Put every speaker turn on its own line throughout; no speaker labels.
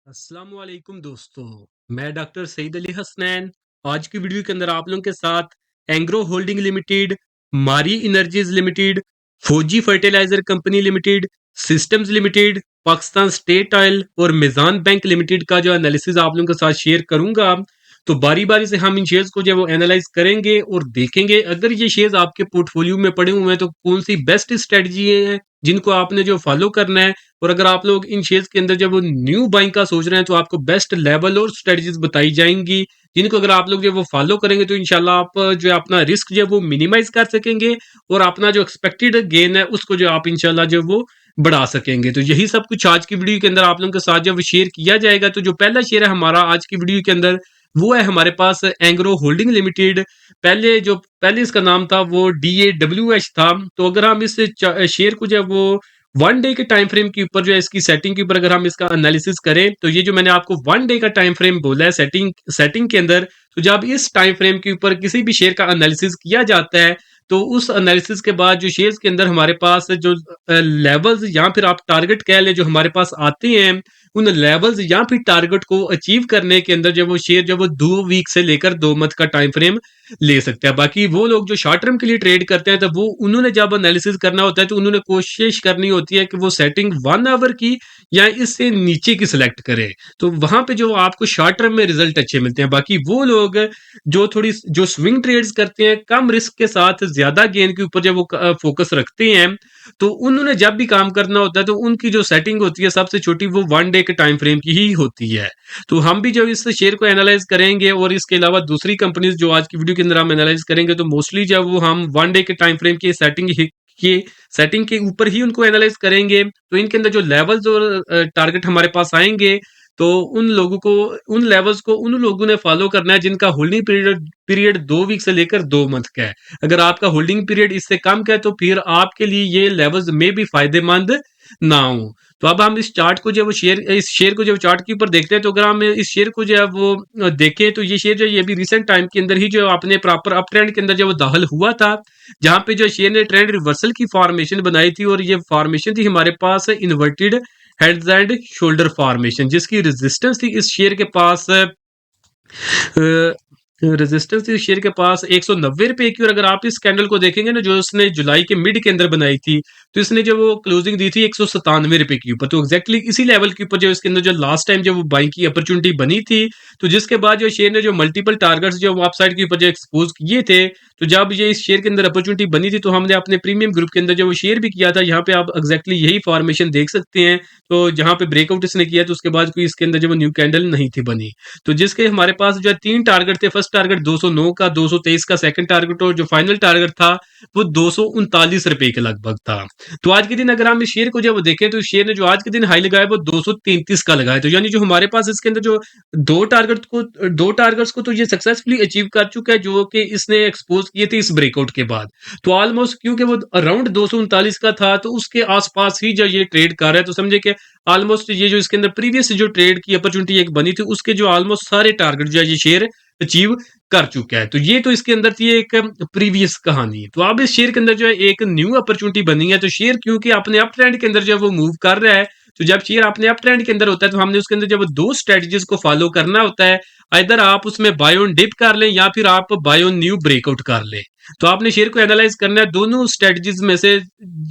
अस्सलाम वालेकुम दोस्तों। मैं डॉक्टर सईद अली हसनैन। आज की वीडियो के अंदर आप लोगों के साथ Engro holding limited, Mari energies limited, Fauji fertilizer company limited, systems limited, Pakistan state oil और मिजान बैंक लिमिटेड का जो एनालिसिस आप लोगों के साथ शेयर करूंगा। तो बारी बारी से हम इन शेयर्स को जो है वो एनालाइज करेंगे और देखेंगे अगर ये शेयर्स आपके पोर्टफोलियो में पड़े हुए हैं तो कौन सी बेस्ट स्ट्रेटजी है जिनको आपने जो फॉलो करना है। और अगर आप लोग इन शेयर्स के अंदर जब वो न्यू बाइंग का सोच रहे हैं तो आपको बेस्ट लेवल और स्ट्रेटजीज बताई जाएंगी जिनको अगर आप लोग जो वो फॉलो करेंगे तो इंशाल्लाह आप जो है अपना रिस्क जो है वो मिनिमाइज कर सकेंगे और अपना जो एक्सपेक्टेड गेन है उसको जो आप इंशाल्लाह जो वो बढ़ा सकेंगे। तो यही सब कुछ आज की वीडियो के अंदर आप लोगों के साथ जब शेयर किया जाएगा। तो जो पहला शेयर है हमारा आज की वीडियो के अंदर वो है हमारे पास एंग्रो होल्डिंग लिमिटेड। पहले इसका नाम था वो DAWH था। तो अगर हम इस शेयर को जो है वो 1 डे के टाइम फ्रेम के ऊपर जो है इसकी सेटिंग के ऊपर अगर हम इसका एनालिसिस करें तो ये जो मैंने आपको 1 डे का टाइम फ्रेम बोला है सेटिंग के अंदर, तो जब इस टाइम फ्रेम के ऊपर किसी भी शेयर का एनालिसिस किया जाता है तो उस एनालिसिस के बाद जो शेयर्स के अंदर हमारे पास जो लेवल्स या फिर आप टारगेट कह लें जो हमारे पास आते हैं उन लेवल्स या फिर टारगेट को अचीव करने के अंदर जब वो शेयर जब वो 2 वीक से लेकर 2 मंथ का टाइम फ्रेम ले सकते हैं। बाकी वो लोग जो शॉर्ट टर्म के लिए ट्रेड करते हैं तो वो उन्होंने जब एनालिसिस करना होता है तो उन्होंने कोशिश करनी होती है कि वो सेटिंग 1 आवर की या इससे नीचे की सिलेक्ट करें। तो वहां पे जो आपको शॉर्ट टर्म में रिजल्ट अच्छे मिलते हैं। बाकी वो लोग जो स्विंग ट्रेड्स करते हैं कम रिस्क के साथ ज्यादा गेन के ऊपर जब वो फोकस रखते हैं तो उन्होंने जब भी काम करना होता है तो उनकी जो सेटिंग होती है सबसे छोटी वो 1 डे के टाइम फ्रेम की ही होती है। तो हम भी जब इस शेयर को एनालाइज करेंगे और इसके अलावा दूसरी कंपनीज जो आज की वीडियो के अंदर हम एनालाइज करेंगे तो मोस्टली जब वो हम 1 डे के टाइम फ्रेम की सेटिंग के ऊपर ही उनको एनालाइज करेंगे। तो इनके अंदर जो लेवल्स और टारगेट हमारे पास आएंगे तो उन लेवल्स को उन लोगों ने फॉलो करना है जिनका होल्डिंग पीरियड 2 वीक से लेकर 2 मंथ का है। अगर आपका होल्डिंग पीरियड इससे कम का है तो फिर आपके लिए ये लेवल्स में भी फायदेमंद ना हो। तो अब हम इस चार्ट को जो इस शेयर को जब चार्ट के ऊपर देखते हैं तो अगर हम इस शेयर को जो है वो देखें तो ये शेयर जो है ये भी रिसेंट टाइम के अंदर ही जो अपने प्रॉपर अप ट्रेंड के अंदर जब वो दाखिल हुआ था जहां पे जो शेयर ने ट्रेंड रिवर्सल की फॉर्मेशन बनाई थी और ये फॉर्मेशन थी हमारे पास inverted heads and shoulder formation जिसकी रेजिस्टेंस थी इस शेयर के पास रेजिस्टेंस इस शेयर के पास 190 रुपए की। और अगर आप इस कैंडल को देखेंगे ना जो उसने जुलाई के मिड के अंदर बनाई थी तो इसने जो वो क्लोजिंग दी थी 197 रुपए के ऊपर। तो एग्जैक्टली इसी लेवल के ऊपर जो इसके अंदर जो लास्ट टाइम जो वो बाइंग की अपॉर्चुनिटी बनी थी तो जिसके बाद जो शेयर ने जो मल्टीपल टारगेट्स जो अपसाइड के ऊपर जो एक्सपोज किए थे तो जब ये इस शेयर के अंदर अपॉर्चुनिटी बनी थी तो हमने अपने प्रीमियम ग्रुप के अंदर जो वो शेयर भी किया था। यहाँ पे आप एग्जैक्टली यही फॉर्मेशन देख सकते हैं। तो जहाँ पे ब्रेकआउट इसने किया तो उसके बाद कोई इसके अंदर जो वो न्यू कैंडल नहीं थी बनी। तो जिसके हमारे पास जो है 3 टारगेट थे। फर्स्ट टारगेट 209 का, 223 का सेकंड टारगेट और जो फाइनल टारगेट था वो 239 रुपए के लगभग था। तो आज के दिन अगर हम इस शेयर को जब देखें तो शेयर ने जो आज के दिन हाई लगाया वो 233 का लगाया। तो यानी जो हमारे पास इसके अंदर जो दो टारगेट्स को तो ये सक्सेसफुली अचीव कर चुका है जो कि इसने एक्सपोज किए थे इस ब्रेकआउट के बाद। तो ऑलमोस्ट क्योंकि वो अराउंड 239 का था तो उसके आसपास ही जो ये ट्रेड कर रहा है तो समझे कि ऑलमोस्ट ये जो इसके अंदर प्रीवियस जो ट्रेड की अपॉर्चुनिटी एक बनी थी उसके जो ऑलमोस्ट सारे टारगेट जो है ये शेयर अचीव कर चुका है। तो ये तो इसके अंदर थी एक प्रीवियस कहानी। तो अब इस शेयर के अंदर जो है एक न्यू अपॉर्चुनिटी बनी है। तो शेयर क्योंकि अपने अप ट्रेंड के अंदर जब वो मूव कर रहा है तो जब शेयर अपने अप ट्रेंड के अंदर होता है तो हमने उसके अंदर जब दो स्ट्रेटजीज को फॉलो करना होता है। इधर आप उसमें बाय ऑन डिप कर लें या फिर आप बाय ऑन न्यू ब्रेकआउट कर लें। तो आपने शेयर को एनालाइज करना है दोनों स्ट्रेटजीज में से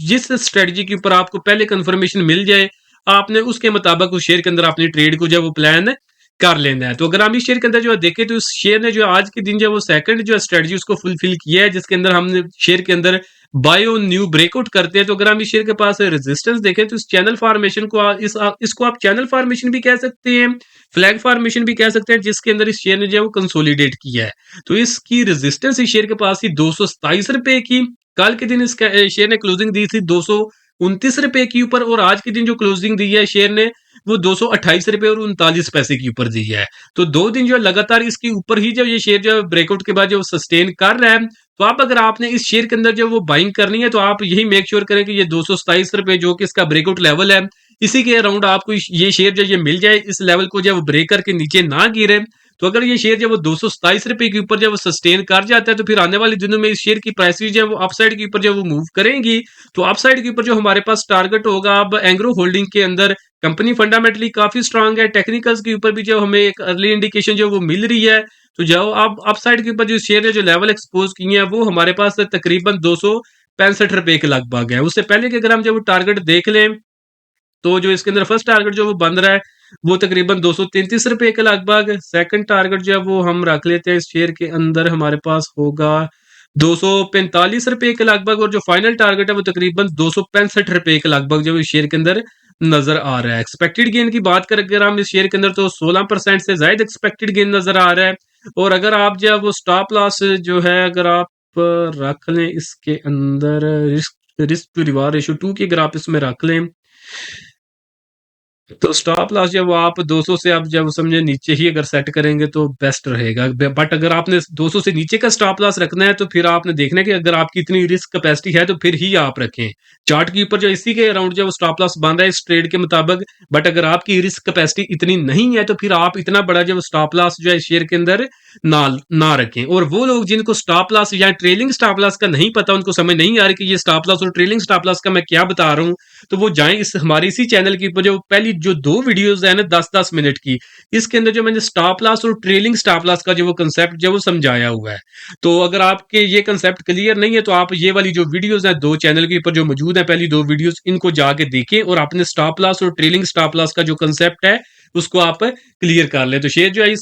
जिस स्ट्रेटजी के ऊपर आपको पहले कंफर्मेशन मिल जाए आपने उसके मुताबिक उस शेयर के अंदर अपनी ट्रेड को जो वो प्लान कर लेना है। तो अगर हम इस शेयर के अंदर जो है देखें तो इस शेयर ने जो आज के दिन जो वो सेकंड जो स्ट्रेटजी उसको फुलफिल किया है जिसके अंदर हमने शेयर के अंदर बाय ऑन न्यू ब्रेकआउट करते हैं। तो अगर हम इस शेयर के पास रेजिस्टेंस देखें तो इस चैनल फॉर्मेशन को इसको आप चैनल फॉर्मेशन भी कह सकते हैं, फ्लैग फॉर्मेशन भी कह सकते हैं जिसके अंदर इस शेयर ने जो है वो कंसोलिडेट किया है। तो इसकी रेजिस्टेंस इस शेयर के पास थी 227 रुपए की। कल के दिन इस शेयर ने क्लोजिंग दी थी 229 रुपए के ऊपर और आज के दिन जो क्लोजिंग दी है शेयर ने वो 228 रुपए और 39 पैसे के ऊपर दी है। तो 2 दिन जो लगातार इसके ऊपर ही जब ये शेयर जो ब्रेकआउट के बाद जो सस्टेन कर रहा है तो आप अगर आपने इस शेयर के अंदर जो वो बाइंग करनी है तो आप यही मेक श्योर करें कि ये 227 रुपए जो कि इसका ब्रेकआउट लेवल है इसी के अराउंड आपको ये शेयर जो ये मिल जाए, इस लेवल को जब ब्रेक करके नीचे ना गिरे तो अगर ये शेयर जब वो 227 रुपए के ऊपर जब वो सस्टेन कर जाता है, तो फिर आने वाले दिनों में इस शेयर की प्राइसेस जो है वो अपसाइड के ऊपर जब वो मूव करेंगी, तो अपसाइड के ऊपर जो हमारे पास टारगेट होगा अब एंग्रो होल्डिंग के अंदर, कंपनी फंडामेंटली काफी स्ट्रांग है, टेक्निकल्स के ऊपर भी जो हमें एक अर्ली इंडिकेशन जो वो मिल रही है। तो जो अब अपसाइड के ऊपर जो शेयर ने जो लेवल एक्सपोज किए हैं वो हमारे पास तकरीबन 265 रुपए के लगभग है। उससे पहले कि अगर हम जब टारगेट देख लें, तो जो इसके अंदर फर्स्ट टारगेट जो वो बन रहा है वो तकरीबन 233 रुपए के लगभग। सेकंड टारगेट जो है वो हम रख लेते हैं इस शेयर के अंदर, हमारे पास होगा 245 रुपए के लगभग, और जो फाइनल टारगेट है वो तकरीबन 265 रुपए के लगभग जो इस शेयर के अंदर नजर आ रहा है। एक्सपेक्टेड गेन की बात करें अगर हम इस शेयर के अंदर, तो 16% से ज्यादा एक्सपेक्टेड गेन नजर आ रहा है। और अगर आप जो है वो स्टॉप लॉस जो है अगर आप रख लें इसके अंदर, risk risk to reward ratio 2 की अगर आप इसमें रख लें, तो स्टॉप लॉस जब आप 200 से आप जब समझे नीचे ही अगर सेट करेंगे तो बेस्ट रहेगा। बट अगर आपने 200 से नीचे का स्टॉप लॉस रखना है तो फिर आपने देखना है कि अगर आपकी इतनी रिस्क कैपेसिटी है तो फिर ही आप रखें। चार्ट के ऊपर जो इसी के अराउंड जो स्टॉप लॉस बन रहा है इस ट्रेड के मुताबिक, बट अगर आपकी रिस्क कैपेसिटी इतनी नहीं है तो फिर आप इतना बड़ा जो स्टॉप लॉस जो है शेयर के अंदर ना ना रखें। और वो लोग जिनको स्टॉप लॉस या ट्रेलिंग स्टॉप लॉस का नहीं पता, उनको समझ नहीं आ रही कि ये स्टॉप लॉस और ट्रेलिंग स्टॉप लॉस का मैं क्या बता रहा हूँ, तो वो जाएं इस हमारे इसी चैनल की ऊपर जो पहली जो 2 वीडियोस है ना 10-10 मिनट की, इसके अंदर जो मैंने स्टॉप लॉस और ट्रेलिंग स्टॉप लॉस का जो वो कंसेप्ट जो वो समझाया हुआ है। तो अगर आपके ये कंसेप्ट क्लियर नहीं है तो आप ये वाली जो वीडियोस हैं 2 चैनल के ऊपर जो मौजूद है पहली 2 वीडियोस, इनको जाके देखें और अपने स्टॉप लॉस और ट्रेलिंग स्टॉप लॉस का जो कंसेप्ट है उसको आप क्लियर कर लें। तो शेयर जो है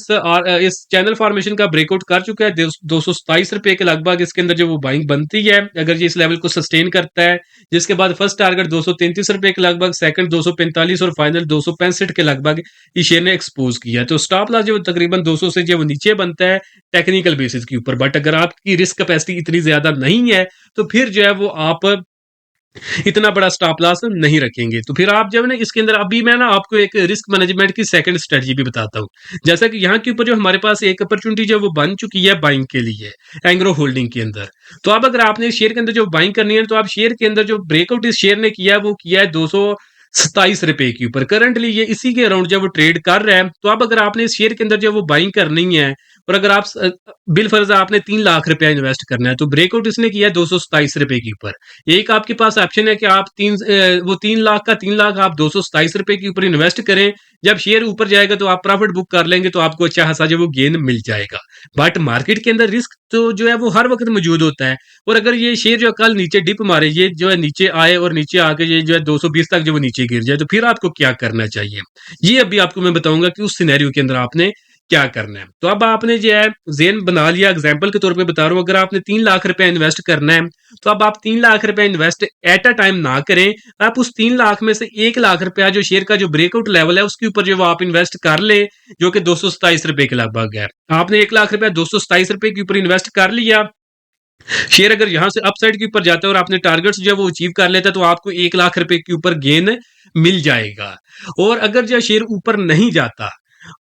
इस चैनल फॉर्मेशन का ब्रेकआउट कर चुका है 227 रुपए के लगभग, इसके अंदर जो वो बाइंग बनती है अगर ये इस लेवल को सस्टेन करता है, जिसके बाद फर्स्ट टारगेट 233 रुपए के लगभग, सेकंड 245 और फाइनल 265 के लगभग इस शेयर ने एक्सपोज किया है। तो स्टॉप लॉस जो तकरीबन 200 से जो वो नीचे बनता है टेक्निकल बेसिस के ऊपर, बट अगर आपकी रिस्क कैपेसिटी इतनी ज्यादा नहीं है तो फिर जो है वो आप इतना बड़ा स्टॉप लॉस नहीं रखेंगे। तो फिर आप जब ना इसके अंदर अभी मैं ना आपको एक रिस्क मैनेजमेंट की सेकंड स्ट्रेटजी भी बताता हूँ। जैसा कि यहाँ के ऊपर जो हमारे पास एक अपॉर्चुनिटी जो वो बन चुकी है बाइंग के लिए एंग्रो होल्डिंग के अंदर, तो अब अगर आपने शेयर के अंदर जो बाइंग करनी है तो आप शेयर के अंदर जो ब्रेकआउट इस शेयर ने किया है वो किया है 227 रुपए के ऊपर। करंटली ये इसी के अराउंड जब वो ट्रेड कर रहा है, तो अब अगर आपने इस शेयर के अंदर जो वो बाइंग करनी है और अगर आप बिल फर्ज आपने 3 लाख रुपया इन्वेस्ट करना है, तो ब्रेकआउट इसने किया है 227 रुपए के ऊपर। एक आपके पास ऑप्शन है कि आप वो 3 लाख का 3 लाख आप 227 रुपए के ऊपर इन्वेस्ट करें, जब शेयर ऊपर जाएगा तो आप प्रॉफिट बुक कर लेंगे तो आपको अच्छा खासा जो वो गेन मिल जाएगा। बट मार्केट के अंदर रिस्क तो जो है वो हर वक्त मौजूद होता है, और अगर ये शेयर जो कल नीचे डिप मारे, ये जो है नीचे आए और नीचे आके ये जो है 220 तक जो वो नीचे गिर जाए, तो फिर आपको क्या करना चाहिए, ये अभी आपको मैं बताऊंगा कि उस सिनेरियो के अंदर आपने क्या करना है। तो अब आपने जो है जेन बना लिया, एग्जाम्पल के तौर पे बता रहा हूँ, अगर आपने 3 लाख रुपया इन्वेस्ट करना है तो अब आप 3 लाख रुपया इन्वेस्ट एट अ टाइम ना करें, आप उस 3 लाख में से 1 लाख रुपया जो शेयर का जो ब्रेकआउट लेवल है उसके ऊपर जो वो आप इन्वेस्ट कर ले, जो कि 227 रुपए के लगभग है। आपने 1 लाख रुपया 227 रुपए के ऊपर इन्वेस्ट कर लिया, शेयर अगर यहां से अपसाइड के ऊपर जाता है और आपने टारगेट्स जो है वो अचीव कर लेता है तो आपको 1 लाख रुपए के ऊपर गेन मिल जाएगा। और अगर जो शेयर ऊपर नहीं जाता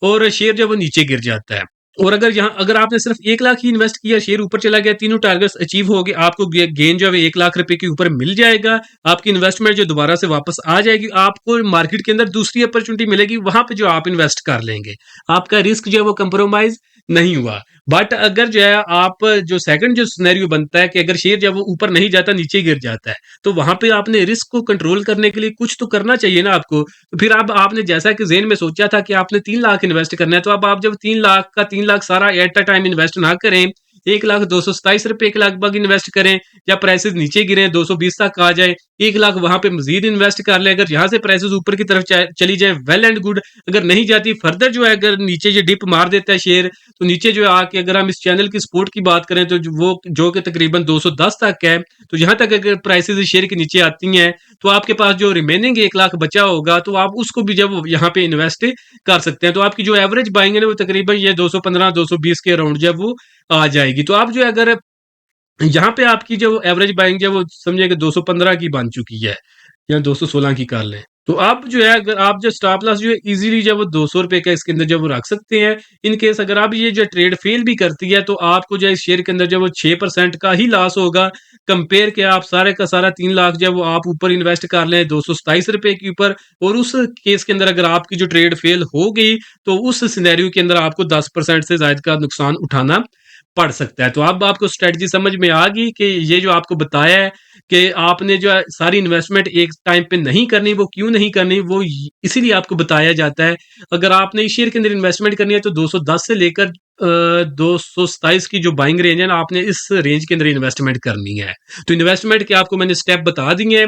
और शेयर जो वो नीचे गिर जाता है, और अगर आपने सिर्फ 1 लाख ही इन्वेस्ट किया, शेयर ऊपर चला गया, तीनों टारगेट्स अचीव हो गए, आपको गेन जो है 1 लाख रुपए के ऊपर मिल जाएगा। आपकी इन्वेस्टमेंट जो दोबारा से वापस आ जाएगी, आपको मार्केट के अंदर दूसरी अपॉर्चुनिटी मिलेगी, वहां पे जो आप इन्वेस्ट कर लेंगे, आपका रिस्क जो है वो कंप्रोमाइज नहीं हुआ। बट अगर जो है आप जो सेकंड जो सिनेरियो बनता है कि अगर शेयर जब वो ऊपर नहीं जाता नीचे गिर जाता है, तो वहां पे आपने रिस्क को कंट्रोल करने के लिए कुछ तो करना चाहिए ना आपको। तो फिर अब आपने जैसा कि जेन में सोचा था कि आपने 3 लाख इन्वेस्ट करना है, तो अब आप जब 3 लाख का 3 लाख सारा एट अ टाइम इन्वेस्ट ना करें, 1 लाख 227 रुपए के लगभग इन्वेस्ट करें, जब प्राइसेस नीचे गिरे 220 तक आ जाए, 1 लाख वहां पे मजीद इन्वेस्ट कर ले। अगर यहाँ से प्राइसेस ऊपर की तरफ चली जाए वेल एंड गुड, अगर नहीं जाती फर्दर जो है अगर नीचे ये डिप मार देता है शेयर, तो नीचे जो है आके अगर हम इस चैनल की सपोर्ट की बात करें तो वो जो कि तकरीबन 210 तक है, तो यहाँ तक अगर प्राइसेस शेयर के नीचे आती हैं तो आपके पास जो रिमेनिंग 1 लाख बचा होगा तो आप उसको भी जब यहाँ पे इन्वेस्ट कर सकते हैं, तो आपकी जो एवरेज बाइंग है ना वो तकरीबन ये 215-220 के अराउंड जब वो आ जाएगी। तो आप जो है अगर यहाँ पे आपकी जो एवरेज बाइंग है वो समझिए कि 215 की बन चुकी है या 216 की कर लें। तो आप जो है अगर आप जो स्टॉप लॉस जो है इजीली जब वो ₹200 का इसके अंदर जब वो रख सकते हैं। इन केस अगर आप ये जो ट्रेड फेल भी करती है तो आपको जो है इस शेयर के अंदर जब वो 6% का ही लॉस होगा। कंपेयर के आप सारे का सारा 3 लाख जब वो आप ऊपर इन्वेस्ट कर लें ₹227 के ऊपर, और उस केस के अंदर अगर आपकी जो ट्रेड फेल हो गई तो उस सिनेरियो के अंदर आपको 10% से ज़ायद का नुकसान उठाना पड़ सकता है। तो अब आपको स्ट्रेटजी समझ में आ गई कि ये जो आपको बताया है कि आपने जो है सारी इन्वेस्टमेंट एक टाइम पे नहीं करनी, वो क्यों नहीं करनी, वो इसीलिए आपको बताया जाता है। अगर आपने इस शेयर के अंदर इन्वेस्टमेंट करनी है तो 210 से लेकर 227 की जो बाइंग रेंज है ना, आपने इस रेंज के अंदर इन्वेस्टमेंट करनी है। तो इन्वेस्टमेंट के आपको मैंने स्टेप बता दिए हैं,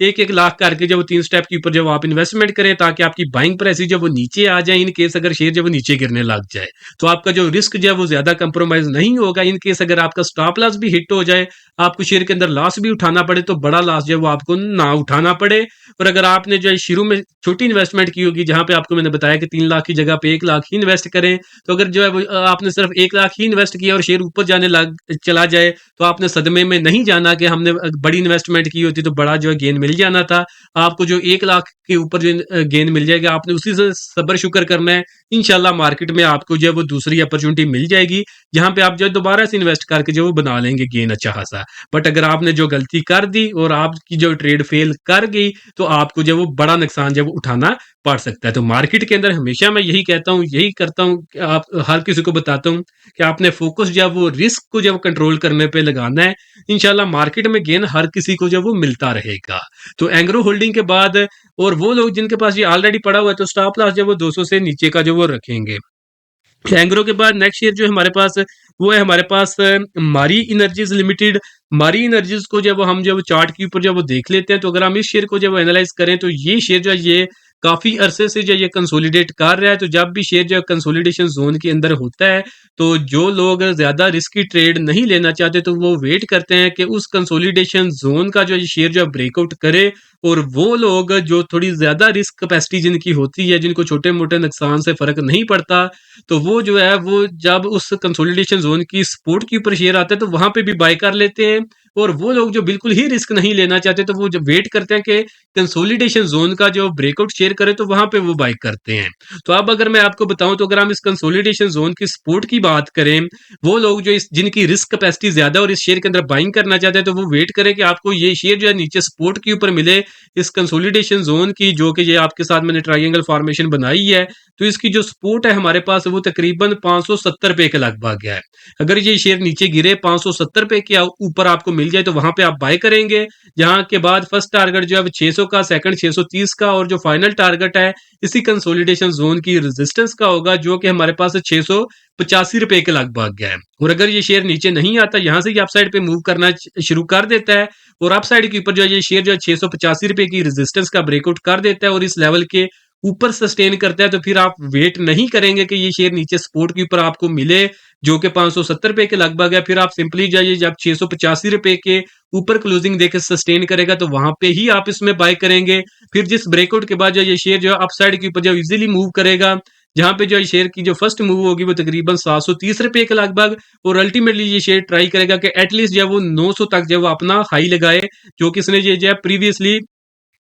एक एक लाख करके जब वो 3 स्टेप के ऊपर जब आप इन्वेस्टमेंट करें ताकि आपकी बाइंग प्राइस जब वो नीचे आ जाए, इन केस अगर शेयर जब वो नीचे गिरने लग जाए तो आपका जो रिस्क जो है वो ज्यादा कंप्रोमाइज नहीं होगा। इन केस अगर आपका स्टॉप लॉस भी हिट हो जाए, आपको शेयर के अंदर लॉस भी उठाना पड़े, तो बड़ा लॉस जो है वो आपको ना उठाना पड़े। और अगर आपने जो है शुरू में छोटी इन्वेस्टमेंट की होगी, जहां पे आपको मैंने बताया कि 3 लाख की जगह पे 1 लाख ही इन्वेस्ट करें, तो अगर जो है वो आपने सिर्फ 1 लाख ही इन्वेस्ट किया और शेयर ऊपर जाने लग चला जाए, तो आपने सदमे में नहीं जाना कि हमने बड़ी इन्वेस्टमेंट की होती तो बड़ा जो है गेन मिल जाना था। आपको जो 1 लाख के ऊपर जो गेन मिल जाएगा, आपने उसी से सब्र शुक्र करना है। इंशाल्लाह मार्केट में आपको जो है वो दूसरी अपॉर्चुनिटी मिल जाएगी, जहां पे आप जो है दोबारा से इन्वेस्ट करके जो वो बना लेंगे गेन अच्छा खासा। बट अगर आपने जो गलती कर दी और आपकी जो ट्रेड फेल कर गई, तो आपको जो वो बड़ा नुकसान जब उठाना पड़ सकता है। तो मार्केट के अंदर हमेशा मैं यही कहता हूँ, यही करता हूँ कि आप हर किसी को बताता हूँ कि आपने फोकस जब वो रिस्क को जब कंट्रोल करने पे लगाना है, इंशाल्लाह मार्केट में गेन हर किसी को जब वो मिलता रहेगा। तो एंग्रो होल्डिंग के बाद और वो लोग जिनके पास ये ऑलरेडी पड़ा हुआ है, तो स्टॉप लॉस जब वो 200 से नीचे का जो वो रखेंगे। एंग्रो के बाद नेक्स्ट शेयर जो है हमारे पास, वो है हमारे पास मारी इनर्जीज लिमिटेड। मारी इनर्जीज को जब हम जब चार्ट के ऊपर जब वो देख लेते हैं, तो अगर हम इस शेयर को जब एनालाइज करें तो ये शेयर जो है ये काफी अरसे से जो ये कंसोलिडेट कर रहा है। तो जब भी शेयर जो है कंसोलिडेशन जोन के अंदर होता है, तो जो लोग ज्यादा रिस्की ट्रेड नहीं लेना चाहते तो वो वेट करते हैं कि उस कंसोलिडेशन जोन का जो ये शेयर जो है ब्रेकआउट करे। और वो लोग जो थोड़ी ज्यादा रिस्क कैपेसिटी जिनकी होती है, जिनको छोटे मोटे नुकसान से फर्क नहीं पड़ता, तो वो जो है वो जब उस कंसोलिडेशन जोन की सपोर्ट के ऊपर शेयर आता है तो वहां पे भी बाय कर लेते हैं। और वो लोग जो बिल्कुल ही रिस्क नहीं लेना चाहते, तो वो जब वेट करते हैं कि कंसोलिडेशन जोन का जो ब्रेकआउट शेयर करे, तो वहां पे वो बाय करते हैं। तो अब अगर मैं आपको बताऊं, तो अगर हम इस कंसोलिडेशन जोन की सपोर्ट की बात करें, वो लोग जो इस जिनकी रिस्क कैपेसिटी ज्यादा और इस शेयर के अंदर बाइंग करना चाहते हैं, तो वो वेट करें कि आपको ये शेयर जो है नीचे सपोर्ट के ऊपर मिले इस कंसोलिडेशन जोन की, जो कि ये आपके साथ मैंने ट्राइंगल फॉर्मेशन बनाई है। तो इसकी जो सपोर्ट है हमारे पास, वो तकरीबन ₹570 के लगभग है। अगर ये शेयर नीचे गिरे ₹570 के ऊपर आपको मिल जाए, तो वहां पे आप बाय करेंगे। जहां के बाद फर्स्ट टारगेट जो है 600 का, सेकंड 630 का, और जो फाइनल टारगेट है इसी कंसोलिडेशन जोन की रेजिस्टेंस का होगा, जो कि हमारे पास ₹685 के लगभग है। और अगर ये शेयर नीचे नहीं आता, यहां से अपसाइड पे मूव करना शुरू कर देता है, और अपसाइड के ऊपर जो है ये शेयर जो है ₹685 की रेजिस्टेंस का ब्रेकआउट कर देता है और इस लेवल के ऊपर सस्टेन करता है, तो फिर आप वेट नहीं करेंगे कि ये शेयर नीचे सपोर्ट के ऊपर आपको मिले, जो कि ₹570 के लगभग है। फिर आप सिंपली जाइए, जब ₹685 के ऊपर क्लोजिंग देकर सस्टेन करेगा, तो वहां पे ही आप इसमें बाय करेंगे। फिर जिस ब्रेकआउट के बाद जो ये शेयर जो है अपसाइड के ऊपर जो इजीली मूव करेगा, जहां पे जो शेयर की जो फर्स्ट मूव होगी वो तकरीबन ₹730 के लगभग, और अल्टीमेटली ये शेयर ट्राई करेगा कि एटलीस्ट जो है वो 900 तक जो है वो अपना हाई लगाए, जो कि इसने ये जो है प्रीवियसली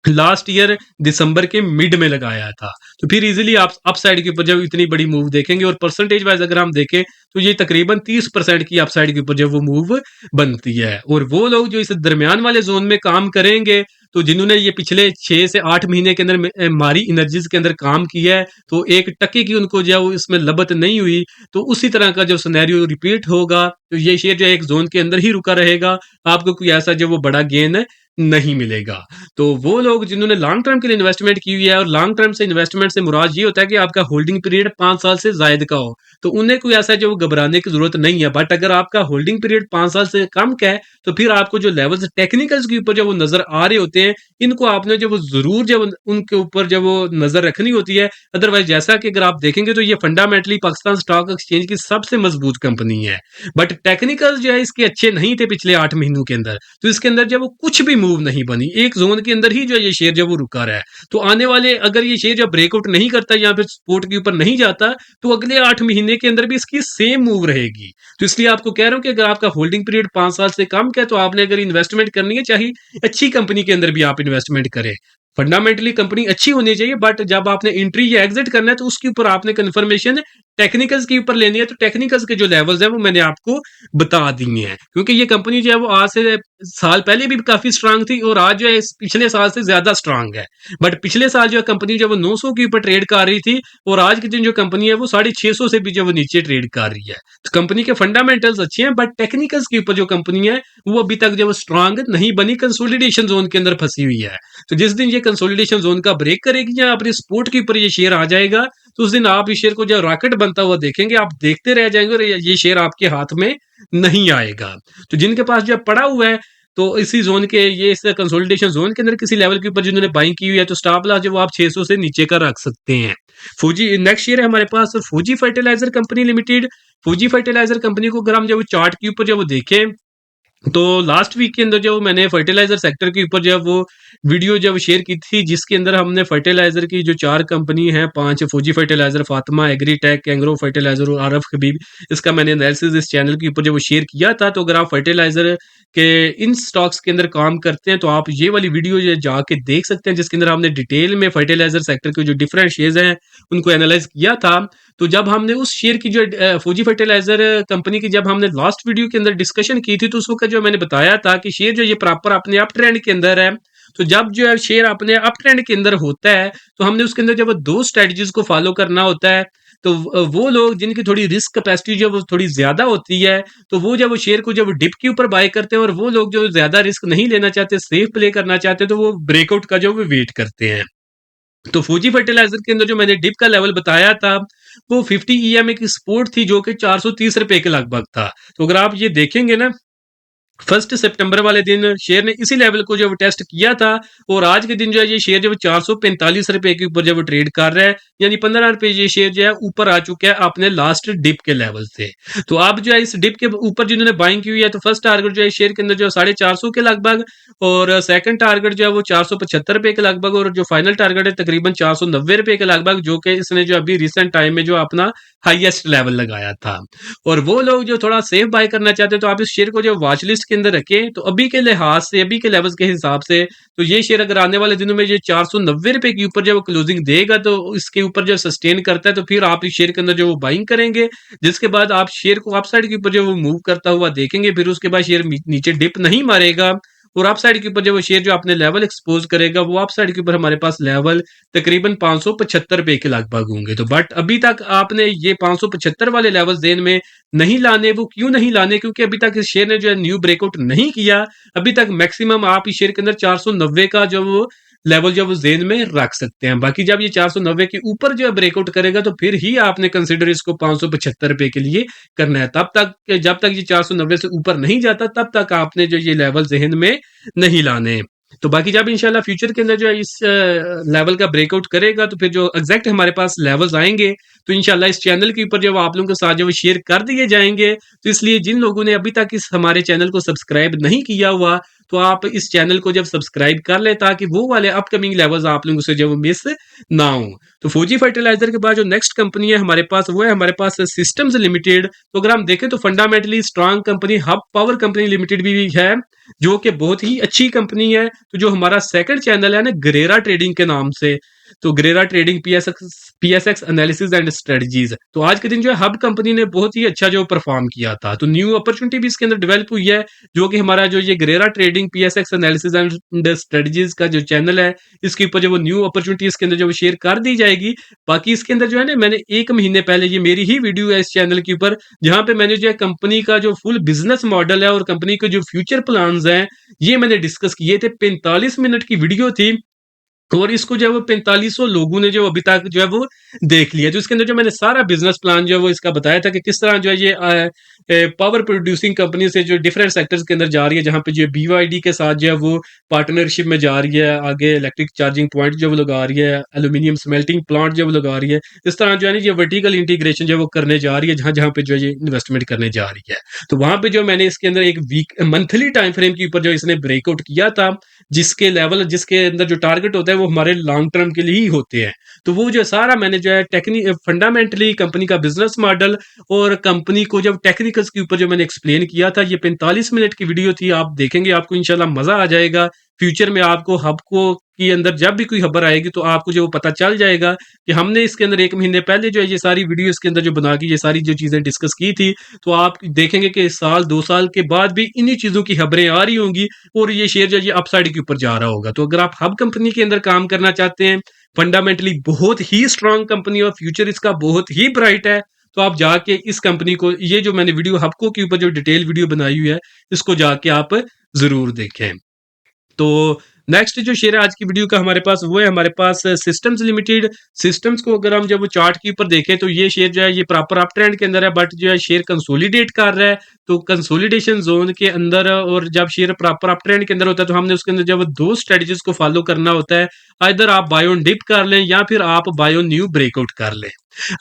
लास्ट ईयर दिसंबर के मिड में लगाया था। तो फिर इजीली आप अपसाइड के ऊपर जब इतनी बड़ी मूव देखेंगे, और परसेंटेज वाइज अगर हम देखें, तो ये तकरीबन 30% की अपसाइड के ऊपर जब वो मूव बनती है। और वो लोग जो इस दरमियान वाले जोन में काम करेंगे, तो जिन्होंने ये पिछले 6 से 8 महीने के अंदर मारी एनर्जीज के अंदर काम किया है, तो 1 टके की उनको जो है वो इसमें लबत नहीं हुई, तो उसी तरह का जो सिनेरियो रिपीट होगा, तो ये शेयर जो है एक जोन के अंदर ही रुका रहेगा, आपको कोई ऐसा जो वो बड़ा गेन नहीं मिलेगा। तो वो लोग जिन्होंने लॉन्ग टर्म के लिए इन्वेस्टमेंट की हुई है, और लॉन्ग टर्म से इन्वेस्टमेंट से मुराद ये होता है कि आपका होल्डिंग पीरियड 5 साल से जायद का हो, तो उन्हें कोई ऐसा जो घबराने की जरूरत नहीं है। बट अगर आपका होल्डिंग पीरियड 5 साल से कम का है, तो फिर आपको जो लेवल्स टेक्निकल्स के ऊपर जो वो नजर आ रहे होते हैं, इनको आपने जो वो जरूर जब उनके ऊपर जब वो नजर रखनी होती है। अदरवाइज जैसा कि अगर आप देखेंगे, तो ये फंडामेंटली पाकिस्तान स्टॉक एक्सचेंज की सबसे मजबूत कंपनी है, बट टेक्निकल्स जो है इसके अच्छे नहीं थे पिछले 8 महीनों के अंदर। तो इसके अंदर जब वो कुछ भी मूव नहीं बनी, एक जोन के अंदर ही जो ये शेयर जब वो रुका रहा है, तो आने वाले अगर ये शेयर जब ब्रेकआउट नहीं करता या फिर सपोर्ट के ऊपर नहीं जाता, तो अगले 8 महीने के अंदर भी इसकी सेम मूव रहेगी। तो इसलिए आपको कह रहा हूं कि अगर आपका होल्डिंग पीरियड 5 साल से कम का है, तो आपने अगर इन्वेस्टमेंट करनी है, चाहे अच्छी कंपनी के अंदर भी आप इन्वेस्टमेंट करें। फंडामेंटली कंपनी अच्छी होनी चाहिए, बट जब आपने एंट्री या एग्जिट करना है तो उसके ऊपर आपने कंफर्मेशन टेक्निकल्स के ऊपर लेनी है। तो टेक्निकल्स के जो लेवल्स हैं वो मैंने आपको बता दिए हैं, क्योंकि ये कंपनी जो है वो आज से साल पहले भी काफी स्ट्रांग थी और आज जो है पिछले साल से ज्यादा स्ट्रांग है। बट पिछले साल जो है कंपनी जो है वो 900 के ऊपर ट्रेड कर रही थी और आज के दिन जो कंपनी है वो 650 से भी जो वो नीचे ट्रेड कर रही है। तो कंपनी के फंडामेंटल्स अच्छे हैं, बट टेक्निकल्स के ऊपर जो कंपनी है वो अभी तक जो वो स्ट्रांग नहीं बनी, कंसोलिडेशन जोन के अंदर फंसी हुई है। तो जिस दिन ये कंसोलिडेशन जोन का ब्रेक करेगी या अपने सपोर्ट के ऊपर ये शेयर आ जाएगा, तो उस दिन आप इस शेयर को जो रॉकेट बनता हुआ देखेंगे, आप देखते रह जाएंगे और ये शेयर आपके हाथ में नहीं आएगा। तो जिनके पास जो पड़ा हुआ है, तो इसी जोन के ये इस कंसोलिडेशन जोन के अंदर किसी लेवल के ऊपर जिन्होंने बाइंग की हुई है, तो स्टॉप लॉस जो वो आप 600 से नीचे का रख सकते हैं। फूजी नेक्स्ट शेयर है हमारे पास Fauji fertilizer company limited. Fauji fertilizer company को अगर हम जब चार्ट के ऊपर जब वो देखें, तो लास्ट वीक के अंदर जो मैंने फर्टिलाइजर सेक्टर के ऊपर जो वो वीडियो जब शेयर की थी, जिसके अंदर हमने फर्टिलाइजर की जो 4 कंपनी है, 5 Fauji fertilizer, Fatima agritech, Engro fertilizer और आरफ खबीब, इसका मैंने एनालिसिस इस चैनल के ऊपर जो वो शेयर किया था। तो अगर आप फर्टिलाइजर के इन स्टॉक्स के अंदर काम करते हैं तो आप ये वाली वीडियो जो जाके देख सकते हैं, जिसके अंदर हमने डिटेल में फर्टिलाइजर सेक्टर के जो डिफरेंट शेयर्स हैं उनको एनालाइज किया था। तो जब हमने उस शेयर की जो फौजी फर्टिलाइजर कंपनी की जब हमने लास्ट वीडियो के अंदर डिस्कशन की थी, तो उस वक्त जो मैंने बताया था कि शेयर जो ये प्रॉपर अपने अप ट्रेंड के अंदर है। तो जब जो है शेयर अपने अप ट्रेंड के अंदर होता है, तो हमने उसके अंदर जब 2 स्ट्रेटजीज को फॉलो करना होता है। तो वो लोग जिनकी थोड़ी रिस्क कैपेसिटी जो वो थोड़ी ज्यादा होती है, तो वो जब वो शेयर को जब डिप के ऊपर बाय करते हैं, और वो लोग जो ज्यादा रिस्क नहीं लेना चाहते, सेफ प्ले करना चाहते, तो वो ब्रेकआउट का जो वो वेट करते हैं। तो फौजी फर्टिलाइजर के अंदर जो मैंने डिप का लेवल बताया था, वो 50 ईएमए की सपोर्ट थी, जो कि 430 रुपए के लगभग था। तो अगर आप ये देखेंगे ना, 1 सितंबर वाले दिन शेयर ने इसी लेवल को जब टेस्ट किया था, और आज के दिन जो है ये शेयर जब 445 रुपए के ऊपर जब ट्रेड कर रहा है, यानी 15 रुपए ये शेयर जो है ऊपर आ चुका है अपने लास्ट डिप के लेवल से। तो आप जो है इस डिप के ऊपर जिन्होंने बाइंग की हुई है, तो फर्स्ट टारगेट जो है शेयर के अंदर जो 450 के लगभग, और सेकंड टारगेट जो है वो 475 रुपए के लगभग, और जो फाइनल टारगेट है तकरीबन 490 रुपए के लगभग, जो कि इसने जो अभी रिसेंट टाइम में जो अपना हाईएस्ट लेवल लगाया था। और वो लोग जो थोड़ा सेफ बाय करना चाहते हैं, तो आप इस शेयर को जो वॉच लिस्ट के अंदर रखें। तो अभी के लिहाज से, अभी के लेवल्स के हिसाब से, तो ये शेयर अगर आने वाले दिनों में ये 490 रुपए के ऊपर जब क्लोजिंग देगा, तो इसके ऊपर जो सस्टेन करता है, तो फिर आप इस शेयर के अंदर जो वो बाइंग करेंगे, जिसके बाद आप शेयर को अपसाइड के ऊपर जो वो मूव करता हुआ देखेंगे। फिर उसके बाद शेयर नीचे डिप नहीं मारेगा, और अप साइड के ऊपर जो वो शेयर जो अपने लेवल एक्सपोज करेगा, वो अप साइड के ऊपर हमारे पास लेवल तकरीबन 575 रुपए के लगभग होंगे। तो बट अभी तक आपने ये 575 वाले लेवल जेन में नहीं लाने। वो क्यों नहीं लाने? क्योंकि अभी तक इस शेयर ने जो है न्यू ब्रेकआउट नहीं किया। अभी तक मैक्सिमम आप इस शेयर के अंदर 490 का जो वो लेवल जो वो जेन में रख सकते हैं। बाकी जब ये 490 के ऊपर जो है ब्रेकआउट करेगा, तो फिर ही आपने कंसिडर इसको 575 रुपए के लिए करना है। तब तक जब तक ये 490 से ऊपर नहीं जाता, तब तक आपने जो ये लेवल जहन में नहीं लाने। तो बाकी जब इंशाल्लाह फ्यूचर के अंदर जो है इस लेवल का ब्रेकआउट करेगा, तो फिर जो एग्जैक्ट हमारे पास लेवल्स आएंगे, तो इंशाल्लाह इस चैनल के ऊपर जब आप लोगों के साथ जो शेयर कर दिए जाएंगे। तो इसलिए जिन लोगों ने अभी तक इस हमारे चैनल को सब्सक्राइब नहीं किया हुआ, तो आप इस चैनल को जब सब्सक्राइब कर ले, ताकि वो वाले अपकमिंग लेवल्स आप लोगों से जब मिस ना हो। तो फौजी फर्टिलाइजर के बाद जो नेक्स्ट कंपनी है हमारे पास, वो है हमारे पास सिस्टम्स लिमिटेड। तो अगर हम देखें तो fundamentally strong company hub power company limited भी है, जो कि बहुत ही अच्छी कंपनी है। तो जो हमारा सेकंड चैनल है ना, गरेरा ट्रेडिंग के नाम से, तो गरेरा trading PSX analysis and strategies, तो आज के दिन जो है हब कंपनी ने बहुत ही अच्छा जो परफॉर्म किया था। तो न्यू अपॉर्चुनिटी भी इसके अंदर डेवलप हुई है, जो कि हमारा जो ये गरेरा trading PSX analysis and strategies का जो चैनल है, इसके ऊपर जो वो न्यू अपॉर्चुनिटी इसके अंदर जो शेयर कर दी जाएगी। बाकी इसके अंदर जो है ना, मैंने 1 महीने पहले, ये मेरी ही वीडियो है इस चैनल के ऊपर, जहां पे मैंने जो है कंपनी का जो फुल बिजनेस मॉडल है और कंपनी के जो फ्यूचर प्लान्स हैं, ये मैंने डिस्कस किए थे। 45 मिनट की वीडियो थी, और इसको जो है वो 4500 लोगों ने जो अभी तक जो है वो देख लिया। तो इसके अंदर जो मैंने सारा बिजनेस प्लान जो है वो इसका बताया था कि किस तरह जो है ये पावर प्रोड्यूसिंग कंपनी से जो डिफरेंट सेक्टर्स के अंदर जा रही है, जहां पे जो बीवाईडी के साथ जो है वो पार्टनरशिप में जा रही है, आगे इलेक्ट्रिक चार्जिंग पॉइंट जो वो लगा रही है, एल्यूमिनियम स्मेल्टिंग प्लांट जो वो लगा रही है। इस तरह जो है ना, ये वर्टिकल इंटीग्रेशन जो वो करने जा रही है, जहां जहां पे जो है ये इन्वेस्टमेंट करने जा रही है। तो वहां पे जो मैंने इसके अंदर एक वीक मंथली टाइम फ्रेम के ऊपर जो इसने ब्रेकआउट किया था, जिसके लेवल, जिसके अंदर जो टारगेट होता है वो हमारे लॉन्ग टर्म के लिए ही होते हैं। तो वो जो सारा मैंने जो है फंडामेंटली कंपनी का बिजनेस मॉडल और कंपनी को जब टेक्निकल्स के ऊपर जो मैंने एक्सप्लेन किया था, ये 45 मिनट की वीडियो थी। आप देखेंगे, आपको इंशाल्लाह मजा आ जाएगा। फ्यूचर में आपको हब को के अंदर जब भी कोई खबर आएगी तो आपको जो पता चल जाएगा कि हमने इसके अंदर 1 महीने पहले जो है ये सारी वीडियो इसके अंदर जो बना के ये सारी जो चीज़ें डिस्कस की थी, तो आप देखेंगे कि साल 2 साल के बाद भी इन्हीं चीज़ों की खबरें आ रही होंगी और ये शेयर जो है ये अपसाइड के ऊपर जा रहा होगा। तो अगर आप हब कंपनी के अंदर काम करना चाहते हैं, फंडामेंटली बहुत ही स्ट्रांग कंपनी और फ्यूचर इसका बहुत ही ब्राइट है, तो आप जाके इस कंपनी को ये जो मैंने वीडियो हबको के ऊपर जो डिटेल वीडियो बनाई हुई है, इसको जाके आप ज़रूर देखें। तो नेक्स्ट जो शेयर है आज की वीडियो का हमारे पास वो है हमारे पास सिस्टम्स लिमिटेड। सिस्टम्स को अगर हम जब वो चार्ट के ऊपर देखें तो ये शेयर जो है ये प्रॉपर अप ट्रेंड के अंदर है, बट जो है शेयर कंसोलिडेट कर रहा है। तो कंसोलिडेशन जोन के अंदर और जब शेयर प्रॉपर अप ट्रेंड के अंदर होता है तो हमने उसके अंदर जब दो स्ट्रेटजीज को फॉलो करना होता है, इधर आप बाय ऑन डिप कर लें या फिर आप बाय ऑन न्यू ब्रेकआउट कर लें।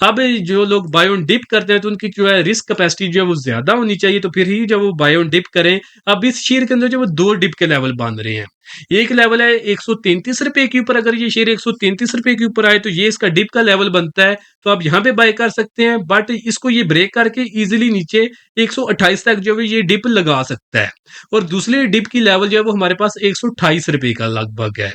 अब जो लोग बाय ऑन डिप करते हैं तो उनकी जो है रिस्क कैपेसिटी जो है वो ज्यादा होनी चाहिए, तो फिर ही जब वो बाय ऑन डिप करें। अब इस शेयर के अंदर जो वो दो डिप के लेवल बन रहे हैं, एक लेवल है 133 रुपए के ऊपर, अगर ये शेयर 133 रुपए के ऊपर आए तो ये इसका डिप का लेवल बनता है, तो आप यहाँ पे बाय कर सकते हैं। बट इसको ये ब्रेक करके इजीली नीचे 128 तक जो है ये डिप लगा सकता है, और दूसरी डिप की लेवल जो है वो हमारे पास 128 रुपए का लगभग है।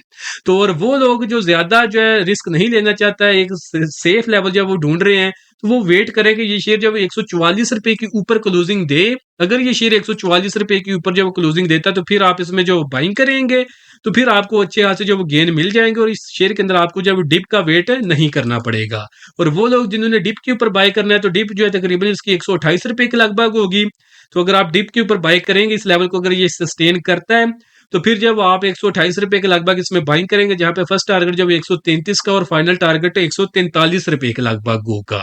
तो और वो लोग जो ज्यादा जो है रिस्क नहीं लेना चाहता है, एक सेफ लेवल जो है वो ढूंढ रहे हैं, तो वो वेट करें कि ये शेयर जब 144 रुपए के ऊपर क्लोजिंग दे। अगर ये शेयर 144 रुपए के ऊपर जब क्लोजिंग देता है तो फिर आप इसमें जो बाइंग करेंगे तो फिर आपको अच्छे खासे जो गेन मिल जाएंगे, और इस शेयर के अंदर आपको जब डिप का वेट नहीं करना पड़ेगा। और वो लोग जिन्होंने डिप के ऊपर बाय करना है तो डिप जो है तकरीबन इसकी 128 रुपए के लगभग होगी। तो अगर आप डिप के ऊपर बाय करेंगे इस लेवल को, अगर ये सस्टेन करता है तो फिर जब आप 128 रुपए के लगभग इसमें बाइंग करेंगे, जहां पे फर्स्ट टारगेट जब 133 का और फाइनल टारगेट 143 रुपए के लगभग होगा।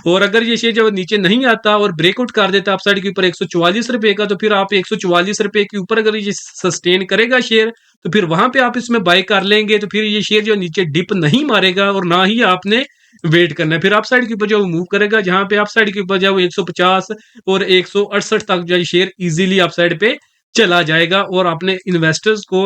और अगर ये शेयर जब नीचे नहीं आता और ब्रेकआउट कर देता अपसाइड के ऊपर 144 रुपए का, तो फिर आप 144 रुपए के ऊपर अगर ये सस्टेन करेगा शेयर तो फिर वहां पे आप इसमें बाय कर लेंगे, तो फिर ये शेयर जो नीचे डिप नहीं मारेगा और ना ही आपने वेट करना है। फिर अप साइड के ऊपर जो मूव करेगा, जहां पे अप साइड के ऊपर जो 150 और 168 तक जो शेयर इजीली अप साइड पे चला जाएगा, और अपने इन्वेस्टर्स को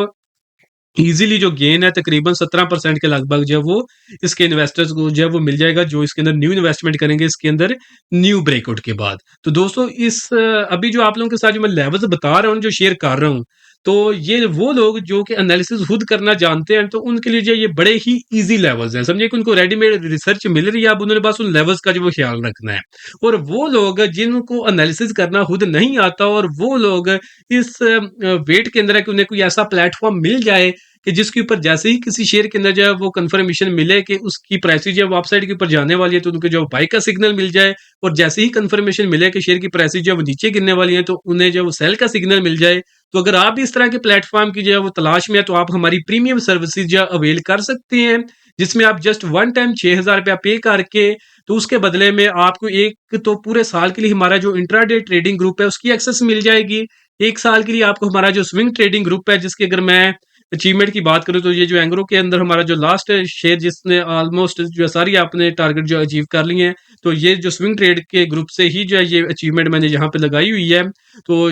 इजीली जो गेन है तकरीबन 17% के लगभग जो है वो इसके इन्वेस्टर्स को जो है वो मिल जाएगा, जो इसके अंदर न्यू इन्वेस्टमेंट करेंगे इसके अंदर न्यू ब्रेकआउट के बाद। तो दोस्तों इस अभी जो आप लोगों के साथ जो मैं लेवल्स बता रहा हूँ जो शेयर कर रहा हूँ, तो ये वो लोग जो कि एनालिसिस खुद करना जानते हैं तो उनके लिए जो ये बड़े ही इजी लेवल्स हैं। समझिए कि उनको रेडीमेड रिसर्च मिल रही है, अब उन्होंने बस उन लेवल्स का जो वो ख्याल रखना है। और वो लोग जिनको एनालिसिस करना खुद नहीं आता, और वो लोग इस वेट के अंदर है कि उन्हें कोई ऐसा प्लेटफॉर्म मिल जाए कि जिसके ऊपर जैसे ही किसी शेयर के अंदर जो है वो कंफर्मेशन मिले कि उसकी प्राइस जो है वो अपसाइड के ऊपर जाने वाली है, तो उनको जो बाई का सिग्नल मिल जाए, और जैसे ही कंफर्मेशन मिले कि शेयर की प्राइस जो है वो नीचे गिरने वाली है तो उन्हें जो सेल का सिग्नल मिल जाए। तो अगर आप भी इस तरह के प्लेटफॉर्म की जो है वो तलाश में है तो आप हमारी प्रीमियम सर्विसेज जो अवेल कर सकते हैं, जिसमें आप जस्ट वन टाइम 6,000 रुपया पे करके, तो उसके बदले में आपको एक तो पूरे साल के लिए हमारा जो इंट्राडे ट्रेडिंग ग्रुप है उसकी एक्सेस मिल जाएगी। एक साल के लिए आपको हमारा जो स्विंग ट्रेडिंग ग्रुप है, जिसकी अगर मैं अचीवमेंट की बात करूं तो ये जो एंग्रो के अंदर हमारा जो लास्ट शेयर जिसने ऑलमोस्ट जो सारी आपने टारगेट जो अचीव कर लिए हैं, तो ये जो स्विंग ट्रेड के ग्रुप से ही जो है ये अचीवमेंट मैंने यहाँ पे लगाई हुई है। तो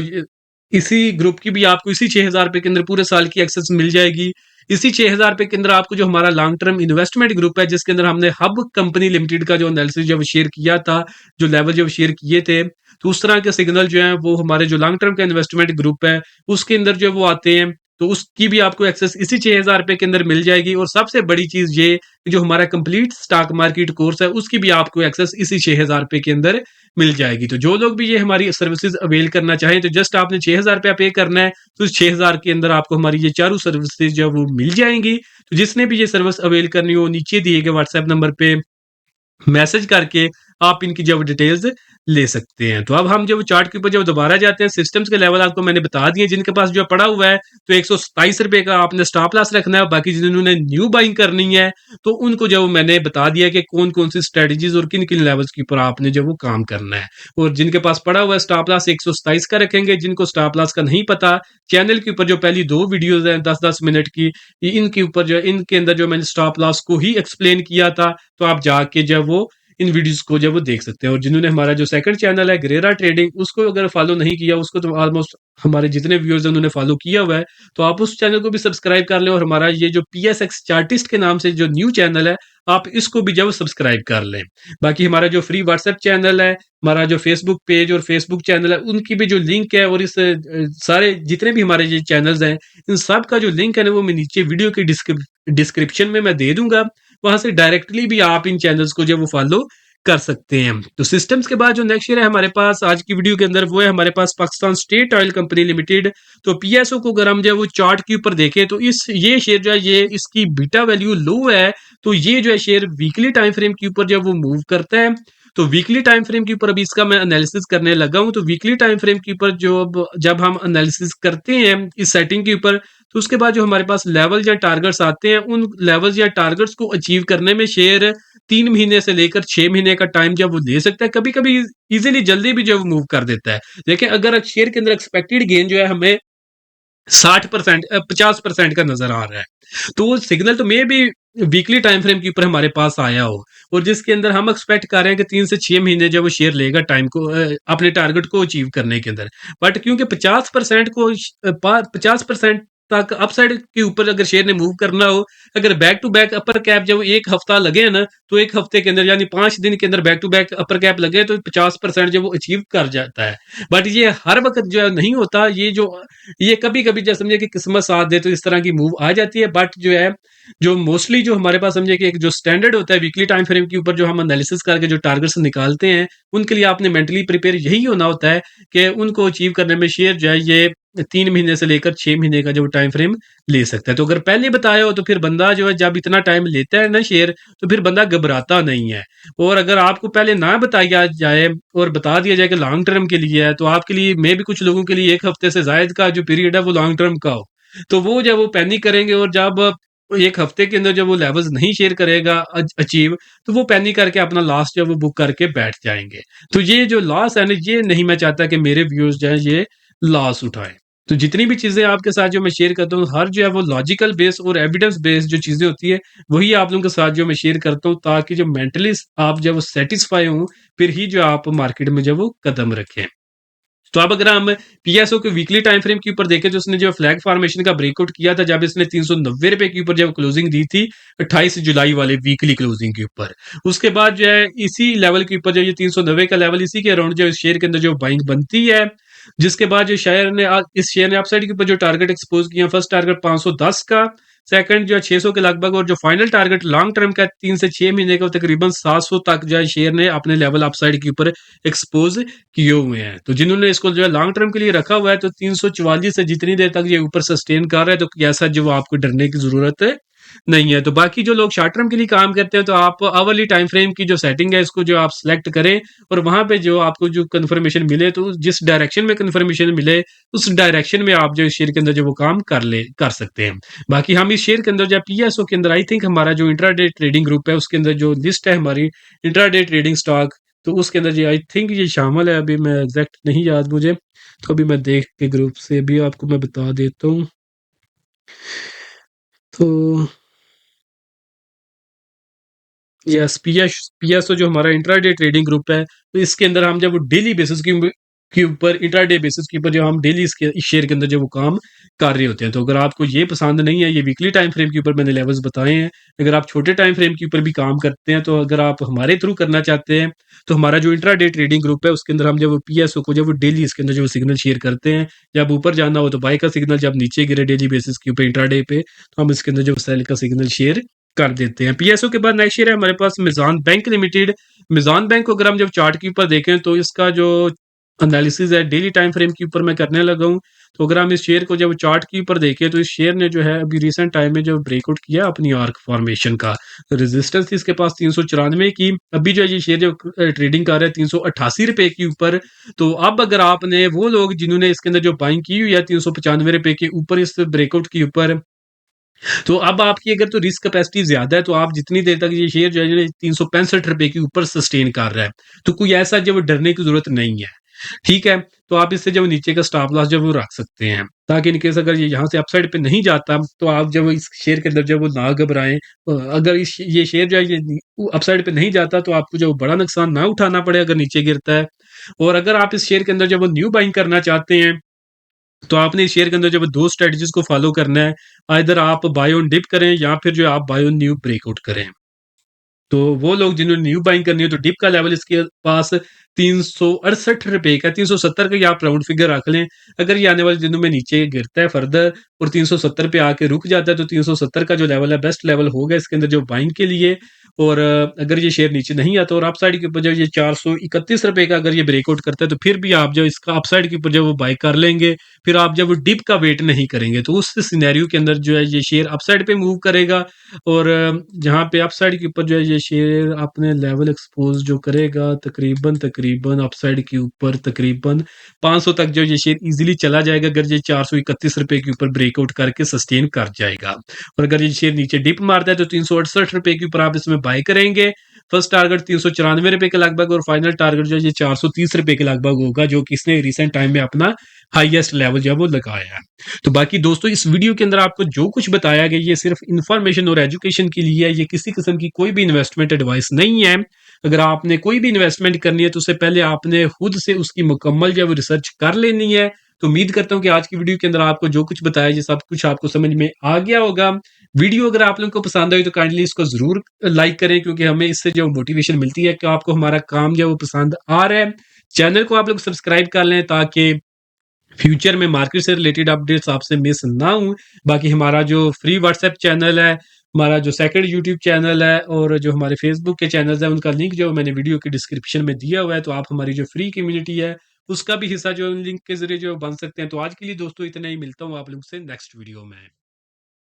इसी ग्रुप की भी आपको इसी 6,000 रुपए के अंदर पूरे साल की एक्सेस मिल जाएगी। इसी 6,000 रुपए के अंदर आपको जो हमारा लॉन्ग टर्म इन्वेस्टमेंट ग्रुप है, जिसके अंदर हमने हब कंपनी लिमिटेड का जो एनालिसिस जब शेयर किया था, जो लेवल जब शेयर किए थे, तो उस तरह के सिग्नल जो है वो हमारे जो लॉन्ग टर्म का इन्वेस्टमेंट ग्रुप है उसके अंदर जो वो आते हैं, तो उसकी भी आपको एक्सेस इसी 6,000 रुपए के अंदर मिल जाएगी। और सबसे बड़ी चीज ये जो हमारा कंप्लीट स्टॉक मार्केट कोर्स है उसकी भी आपको एक्सेस इसी 6,000 रुपए के अंदर मिल जाएगी। तो जो लोग भी ये हमारी सर्विसेज अवेल करना चाहें तो जस्ट आपने 6,000 रुपया पे करना है, तो इस 6,000 के अंदर आपको हमारी ये चारों सर्विसेज जो वो मिल जाएंगी। तो जिसने भी ये सर्विस अवेल करनी हो नीचे दिए गए व्हाट्सएप नंबर पे मैसेज करके आप इनकी जब डिटेल्स ले सकते हैं। तो अब हम जब चार्ट के ऊपर जब दोबारा जाते हैं, सिस्टम्स के लेवल आपको मैंने बता दिए, जिनके पास जो पड़ा हुआ है तो 127 रुपए का आपने स्टॉप लॉस रखना है। बाकी जिन्होंने न्यू बाइंग करनी है तो उनको जब मैंने बता दिया कि कौन कौन सी स्ट्रेटजीज और किन किन लेवल्स के ऊपर आपने जब वो काम करना है। और जिनके पास पड़ा हुआ है स्टॉप लॉस 127 का रखेंगे, जिनको स्टॉप लॉस का नहीं पता, चैनल के ऊपर जो पहली 2 वीडियोज हैं 10-10 मिनट की, इनके ऊपर जो इनके अंदर जो मैंने स्टॉप लॉस को ही एक्सप्लेन किया था, तो आप जाके जब वो इन वीडियोस को जब वो देख सकते हैं। और जिन्होंने हमारा जो सेकंड चैनल है ग्रेरा ट्रेडिंग, उसको अगर फॉलो नहीं किया, उसको तो ऑलमोस्ट हमारे जितने व्यूअर्स हैं उन्होंने फॉलो किया हुआ है, तो आप उस चैनल को भी सब्सक्राइब कर लें। और हमारा ये जो PSX चार्टिस्ट के नाम से जो न्यू चैनल है आप इसको भी जो सब्सक्राइब कर लें। बाकी हमारा जो फ्री व्हाट्सएप चैनल है, हमारा जो फेसबुक पेज और फेसबुक चैनल है, उनकी भी जो लिंक है और इस सारे जितने भी हमारे ये चैनल्स हैं, इन सब का जो लिंक है ना वो मैं नीचे वीडियो के डिस्क्रिप्शन में मैं दे दूंगा। वहां से डायरेक्टली भी आप इन चैनल्स को जो वो फॉलो कर सकते हैं। तो सिस्टम्स के बाद जो नेक्स्ट शेयर है हमारे पास आज की वीडियो के अंदर, वो है हमारे पास Pakistan state oil company limited. तो पीएसओ को अगर हम जो है वो चार्ट के ऊपर देखें तो इस ये शेयर जो है ये इसकी बीटा वैल्यू लो है। तो ये जो है शेयर वीकली टाइम फ्रेम के ऊपर जब वो मूव करता है, तो वीकली टाइम फ्रेम के ऊपर अभी इसका मैं एनालिसिस करने लगा हूं। तो वीकली टाइम फ्रेम के ऊपर जो जब हम एनालिसिस करते हैं इस सेटिंग के ऊपर, तो उसके बाद जो हमारे पास लेवल या टारगेट्स आते हैं, उन लेवल्स या टारगेट्स को अचीव करने में शेयर 3 महीने से लेकर 6 महीने का टाइम जब वो ले सकता है, कभी कभी इजीली जल्दी भी जो मूव कर देता है। लेकिन अगर शेयर के अंदर एक्सपेक्टेड गेन जो है हमें 60% 50% का नजर आ रहा है, तो वो सिग्नल तो मे भी वीकली टाइम फ्रेम के ऊपर हमारे पास आया हो, और जिसके अंदर हम एक्सपेक्ट कर रहे हैं कि 3 से 6 महीने जब वो शेयर लेगा टाइम को अपने टारगेट को अचीव करने के अंदर। बट क्योंकि 50% को 50% तक अपसाइड के ऊपर अगर शेयर ने मूव करना हो, अगर back to back upper cap जब एक हफ्ता लगे ना, तो एक हफ्ते के अंदर यानी 5 दिन के अंदर back to back upper cap लगे तो 50% जब वो अचीव कर जाता है। बट ये हर वक्त जो है नहीं होता, ये कभी कभी जैसे समझे कि किस्मत साथ दे तो इस तरह की मूव आ जाती है। बट जो है जो मोस्टली जो हमारे पास समझे कि एक जो स्टैंडर्ड होता है वीकली टाइम फ्रेम के ऊपर जो हम एनालिसिस करके जो टारगेट्स निकालते हैं, उनके लिए आपने मेंटली प्रिपेयर यही होना होता है कि उनको अचीव करने में शेयर जो है ये 3 महीने से लेकर 6 महीने का जो टाइम फ्रेम ले सकता है। तो अगर पहले बताया हो तो फिर बंदा जो है जब इतना टाइम लेता है ना शेयर, तो फिर बंदा घबराता नहीं है। और अगर आपको पहले ना बताया जाए और बता दिया जाए कि लॉन्ग टर्म के लिए है, तो आपके लिए मे भी कुछ लोगों के लिए एक हफ्ते से जायद का जो पीरियड है वो लॉन्ग टर्म का हो, तो वो जब वो पैनिक करेंगे और जब एक हफ्ते के अंदर जब वो लेवल्स नहीं शेयर करेगा अचीव, तो वो पैनिक करके अपना लॉस जो है वो बुक करके बैठ जाएंगे। तो ये जो लॉस है ना, ये नहीं मैं चाहता कि मेरे व्यूअर्स जो है ये लॉस उठाएं। तो जितनी भी चीजें आपके साथ जो मैं शेयर करता हूँ, हर जो है वो लॉजिकल बेस और एविडेंस बेस्ड जो चीजें होती है वही आप लोगों के साथ जो मैं शेयर करता हूँ, ताकि जो मेंटली आप जब सेटिस्फाई हो फिर ही जो आप मार्केट में जब वो कदम रखें। तो अब अगर हम पीएसओ के वीकली टाइम फ्रेम के ऊपर देखें, तो उसने जो फ्लैग फॉर्मेशन का ब्रेकआउट किया था जब इसने 390 रुपए के ऊपर जब क्लोजिंग दी थी 28 जुलाई वाले वीकली क्लोजिंग के ऊपर, उसके बाद जो है इसी लेवल के ऊपर जो ये 390 का लेवल, इसी के अराउंड जो शेयर के अंदर जो बाइंग बनती है, जिसके बाद जो इस शेयर ने अपसाइड के ऊपर जो टारगेट एक्सपोज किया, फर्स्ट टारगेट 510 का, सेकंड जो है 600 के लगभग, और जो फाइनल टारगेट लॉन्ग टर्म का 3 से 6 महीने का तकरीबन 700 तक जो है शेयर ने अपने लेवल अपसाइड के ऊपर एक्सपोज किए हुए हैं। तो जिन्होंने इसको जो है लॉन्ग टर्म के लिए रखा हुआ है, तो 344 से जितनी देर तक ये ऊपर सस्टेन कर रहा है, तो ऐसा जो आपको डरने की जरूरत नहीं है। तो बाकी जो लोग शॉर्ट टर्म के लिए काम करते हैं, तो आप आवरली टाइम फ्रेम की जो सेटिंग है इसको जो आप सिलेक्ट करें, और वहां पे जो आपको जो कंफर्मेशन मिले, तो जिस डायरेक्शन में कंफर्मेशन मिले उस डायरेक्शन में आप जो शेयर के अंदर जो वो काम कर सकते हैं। बाकी हम इस शेयर के अंदर जो पीएसओ के अंदर आई थिंक हमारा जो इंट्राडे ट्रेडिंग ग्रुप है उसके अंदर जो लिस्ट है हमारी इंट्राडे ट्रेडिंग स्टॉक, तो उसके अंदर जो आई थिंक ये शामिल है, अभी मैं एग्जैक्ट नहीं याद मुझे, तो अभी मैं देख के ग्रुप से भी आपको मैं बता देता हूँ। तो यस, पीएसओ जो हमारा इंट्राडे ट्रेडिंग ग्रुप है, तो इसके अंदर हम जब वो डेली बेसिस के ऊपर इंट्राडे बेसिस के ऊपर जो हम डेली इस शेयर के अंदर जो वो काम कर रहे होते हैं। तो अगर आपको ये पसंद नहीं है, ये वीकली टाइम फ्रेम के ऊपर मैंने लेवल्स बताए हैं, अगर आप छोटे टाइम फ्रेम के ऊपर भी काम करते हैं, तो अगर आप हमारे थ्रू करना चाहते हैं, तो हमारा जो इंट्राडे ट्रेडिंग ग्रुप है उसके अंदर हम जब पीएसओ को जब वो डेली इसके अंदर जो सिग्नल शेयर करते हैं, जब ऊपर जाना हो तो बाय का सिग्नल, जब नीचे गिरे डेली बेसिस के ऊपर इंट्राडे पे, तो हम इसके अंदर जो सेल का सिग्नल शेयर कर देते हैं। पीएसओ के बाद नेक्स्ट शेयर है हमारे पास मिजान बैंक लिमिटेड। मिजान बैंक को अगर हम जब चार्ट के ऊपर देखें, तो इसका जो एनालिसिस है डेली टाइम फ्रेम के ऊपर मैं करने लगा हूं। तो अगर हम इस शेयर को जब चार्ट के ऊपर देखें, तो इस शेयर ने जो है अभी रिसेंट टाइम में जो ब्रेकआउट किया अपनी आर्क फॉर्मेशन का, रेजिस्टेंस थी इसके पास 394 की, अभी जो ये शेयर जो ट्रेडिंग कर रहा है 388 रुपए के ऊपर। तो अब अगर आपने वो लोग जिन्होंने इसके अंदर जो बाइंग की हुई है 395 रुपए के ऊपर इस ब्रेकआउट के ऊपर, तो अब आपकी अगर तो रिस्क कैपेसिटी ज्यादा है, तो आप जितनी देर तक ये शेयर जो है 365 रुपए के ऊपर सस्टेन कर रहा है, तो कोई ऐसा जब डरने की जरूरत नहीं है। ठीक है, तो आप इससे जब नीचे का स्टॉप लॉस जब वो रख सकते हैं, ताकि इनकेस अगर ये यहाँ से अपसाइड पे नहीं जाता, तो आप जब इस शेयर के अंदर जब वो ना घबराएं। अगर ये शेयर जो है ये अपसाइड पे नहीं जाता, तो आपको जब बड़ा नुकसान ना उठाना पड़े अगर नीचे गिरता है। और अगर आप इस शेयर के अंदर जब वो न्यू बाइंग करना चाहते हैं, तो आपने इस शेयर के अंदर जब दो स्ट्रेटजीज को फॉलो करना है, इधर आप बाय ऑन डिप करें या फिर जो आप बाय ऑन न्यू ब्रेकआउट करें। तो वो लोग जिन्होंने न्यू बाइंग करनी है तो डिप का लेवल इसके पास 368 रुपए का, 370 का, ये आप राउंड फिगर रख लें। अगर ये आने वाले दिनों में नीचे गिरता है फर्दर और 370 पे आके रुक जाता है तो 370 का जो लेवल है बेस्ट लेवल होगा इसके अंदर जो बाइंग के लिए। और अगर ये शेयर नीचे नहीं आता और अपसाइड के ऊपर जब ये 431 रुपए का अगर ये ब्रेकआउट करता है तो फिर भी आप जो इसका अपसाइड के ऊपर जब वो बाय कर लेंगे, फिर आप जब वो डिप का वेट नहीं करेंगे तो उस सिनेरियो के अंदर जो है ये शेयर अपसाइड पे मूव करेगा। और जहाँ पे अपसाइड के ऊपर जो है ये शेयर अपने लेवल एक्सपोज जो करेगा तकरीबन तकरीबन अपसाइड के ऊपर तकरीबन 500 तक जो ये शेयर इजीली चला जाएगा अगर ये 431 रुपए के ऊपर ब्रेकआउट करके सस्टेन कर जाएगा। और अगर ये शेयर नीचे डिप मारता है तो 368 रुपए के ऊपर आप इसमें बाय करेंगे। फर्स्ट टारगेट 394 रुपए के लगभग और फाइनल टारगेट जो है ये 430 रुपए के लगभग होगा, जो कि इसने रिसेंट टाइम में अपना हाईएस्ट लेवल जो है वो लगाया है। तो बाकी दोस्तों इस वीडियो के अंदर आपको जो कुछ बताया गया ये सिर्फ इंफॉर्मेशन और एजुकेशन के लिए है, ये किसी किस्म की कोई भी इन्वेस्टमेंट एडवाइस नहीं है। अगर आपने कोई भी इन्वेस्टमेंट करनी है तो उससे पहले आपने खुद से उसकी मुकम्मल जो है वो रिसर्च कर लेनी है। तो उम्मीद करता हूँ कि आज की वीडियो के अंदर आपको जो कुछ बताया ये सब कुछ आपको समझ में आ गया होगा। वीडियो अगर आप लोगों को पसंद आई तो काइंडली इसको जरूर लाइक करें, क्योंकि हमें इससे जो मोटिवेशन मिलती है कि आपको हमारा काम जो है वो पसंद आ रहा है। चैनल को आप लोग सब्सक्राइब कर लें ताकि फ्यूचर में मार्केट से रिलेटेड अपडेट्स आपसे मिस ना हो। बाकी हमारा जो फ्री व्हाट्सएप चैनल है, हमारा जो सेकंड यूट्यूब चैनल है और जो हमारे फेसबुक के चैनल्स हैं उनका लिंक जो मैंने वीडियो के डिस्क्रिप्शन में दिया हुआ है, तो आप हमारी जो फ्री कम्युनिटी है उसका भी हिस्सा जो लिंक के जरिए जो बन सकते हैं। तो आज के लिए दोस्तों इतना ही, मिलता हूँ आप लोग से नेक्स्ट वीडियो में।